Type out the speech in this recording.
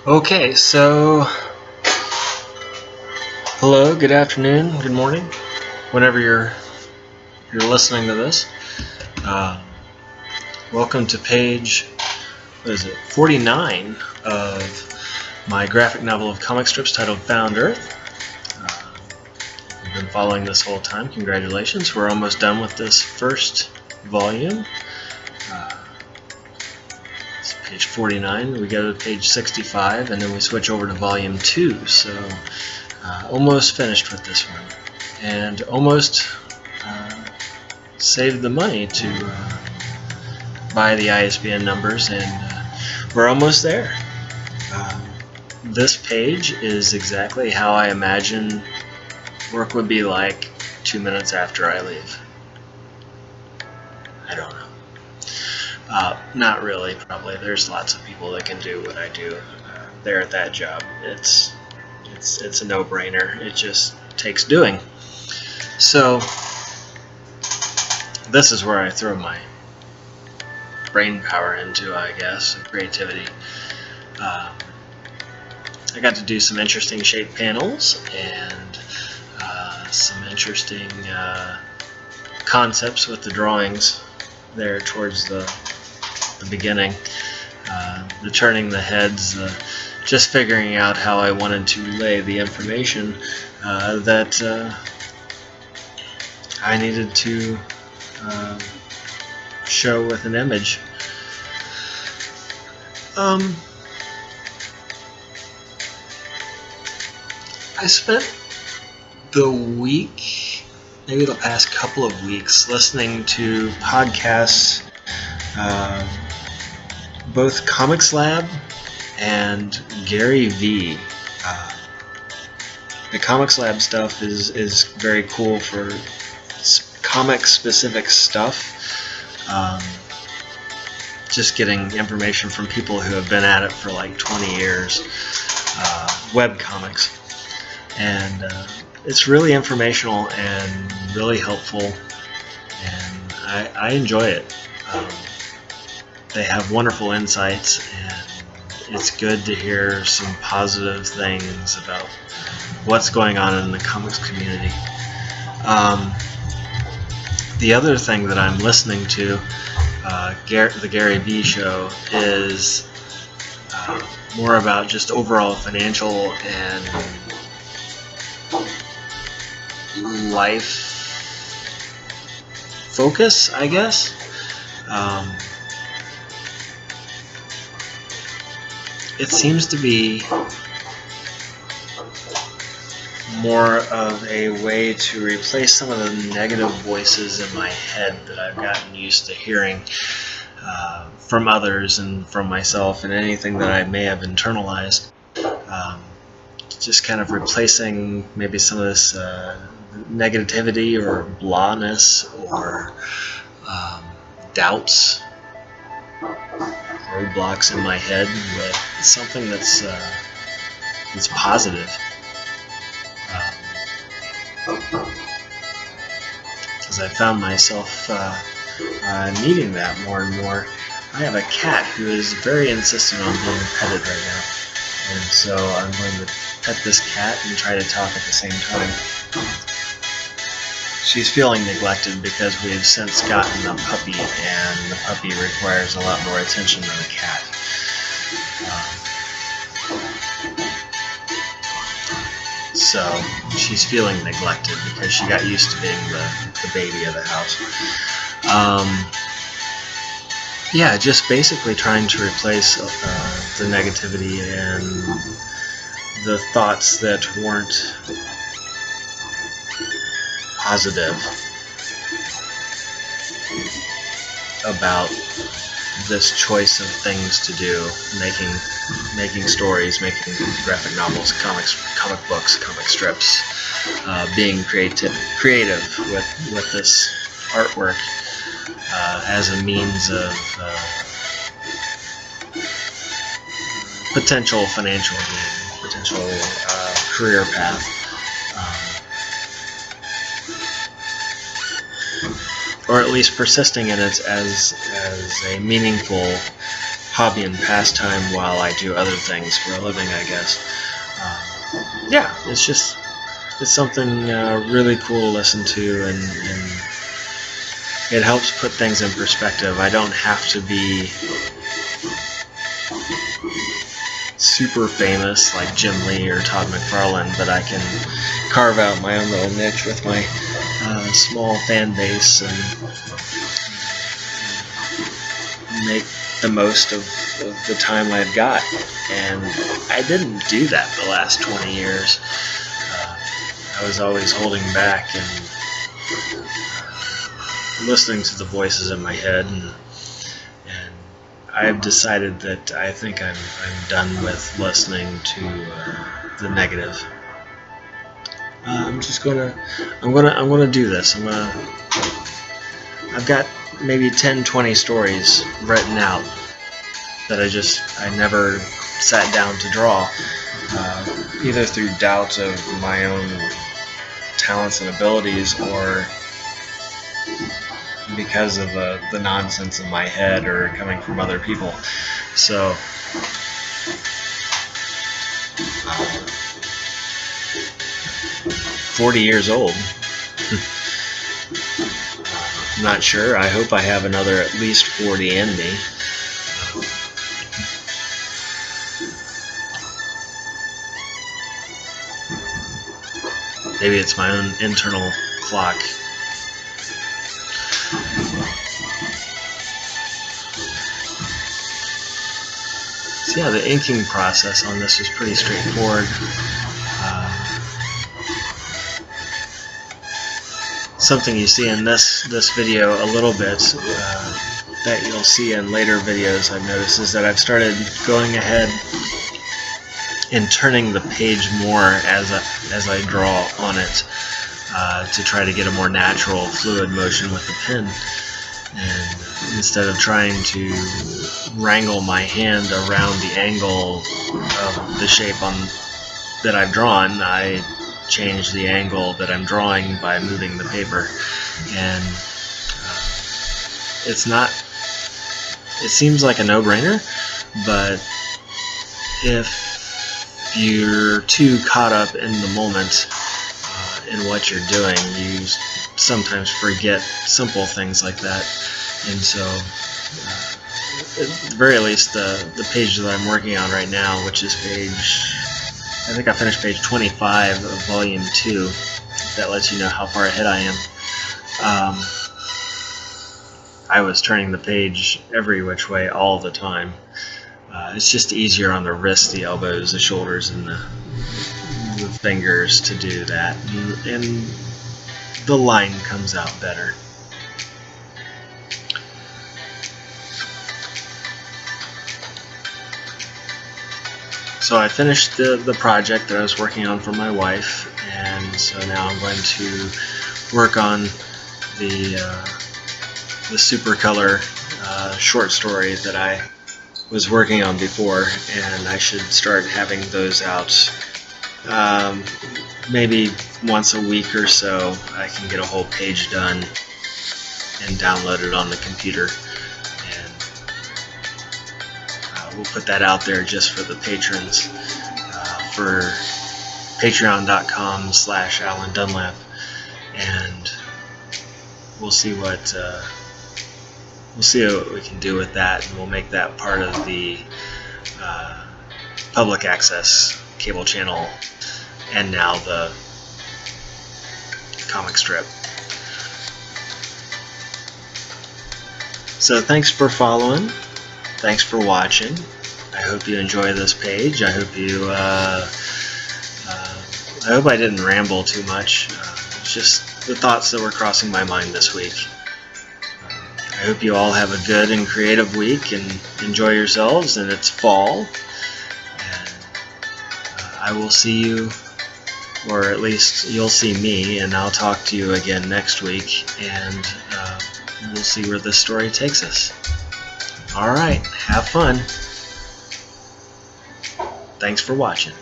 Okay, so hello, good afternoon, good morning, whenever you're listening to this. Uh, Welcome to page 49 of my graphic novel of comic strips titled Found Earth. If you've been following this whole time, congratulations. We're almost done with this first volume. It's page 49. We go to page 65, and then we switch over to volume 2. So almost finished with this one, and almost saved the money to buy the ISBN numbers, and we're almost there. This page is exactly how I imagine work would be like 2 minutes after I leave. I don't know. Not really, probably. There's lots of people that can do what I do there at that job. It's a no-brainer. It just takes doing. So this is where I throw my brain power into, I guess, creativity. I got to do some interesting shape panels and some interesting concepts with the drawings there towards the beginning. The turning the heads, just figuring out how I wanted to lay the information that I needed to show with an image. I spent the week, maybe the past couple of weeks, listening to podcasts, both Comics Lab and Gary V. The Comics Lab stuff is very cool for comic-specific stuff. Just getting information from people who have been at it for like 20 years, web comics. And it's really informational and really helpful, and I enjoy it. They have wonderful insights, and it's good to hear some positive things about what's going on in the comics community. The other thing that I'm listening to, the Gary V show, is more about just overall financial and life focus, I guess. It seems to be more of a way to replace some of the negative voices in my head that I've gotten used to hearing from others and from myself, and anything that I may have internalized. Just kind of replacing maybe some of this negativity or blahness or doubts, roadblocks in my head with something that's positive. Because I found myself needing that more and more. I have a cat who is very insistent on being petted right now, and so I'm going to pet this cat and try to talk at the same time. She's feeling neglected because we have since gotten a puppy, and the puppy requires a lot more attention than a cat. So she's feeling neglected because she got used to being the baby of the house. Yeah, just basically trying to replace the negativity and the thoughts that weren't positive about this choice of things to do, making stories, making graphic novels, comic books, comic strips, being creative with this artwork as a means of potential financial gain, potential career path. Or at least persisting in it as a meaningful hobby and pastime while I do other things for a living, I guess. Yeah, it's something really cool to listen to, and it helps put things in perspective. I don't have to be super famous like Jim Lee or Todd McFarlane, but I can carve out my own little niche with my small fan base and make the most of the time I've got. And I didn't do that the last 20 years. I was always holding back and listening to the voices in my head, and I've decided that I think I'm done with listening to the negative. I'm gonna do this. I've got maybe 10-20 stories written out that I never sat down to draw, either through doubt of my own talents and abilities, or because of the nonsense in my head or coming from other people. So 40 years old. I'm not sure. I hope I have another at least 40 in me. Maybe it's my own internal clock. So yeah, the inking process on this is pretty straightforward. Something you see in this video a little bit that you'll see in later videos, I've noticed, is that I've started going ahead and turning the page more as I draw on it, to try to get a more natural, fluid motion with the pen. And instead of trying to wrangle my hand around the angle of the shape that I've drawn, I change the angle that I'm drawing by moving the paper. And it seems like a no-brainer, but if you're too caught up in the moment in what you're doing, you sometimes forget simple things like that. And so at the very least, the page that I'm working on right now, which is I think I finished page 25 of volume 2. That lets you know how far ahead I am. I was turning the page every which way all the time. It's just easier on the wrists, the elbows, the shoulders, and the fingers to do that, and the line comes out better. So I finished the project that I was working on for my wife, and so now I'm going to work on the Supercolor short story that I was working on before, and I should start having those out maybe once a week or so. I can get a whole page done and download it on the computer, and we'll put that out there just for the patrons, for patreon.com/Alan Dunlap, and we'll see what we can do with that, and we'll make that part of the public access cable channel, and now the comic strip. So thanks for following. Thanks for watching. I hope you enjoy this page. I hope I didn't ramble too much. It's just the thoughts that were crossing my mind this week. I hope you all have a good and creative week and enjoy yourselves, and it's fall. And I will see you, or at least you'll see me, and I'll talk to you again next week, and we'll see where this story takes us. Alright, have fun. Thanks for watching.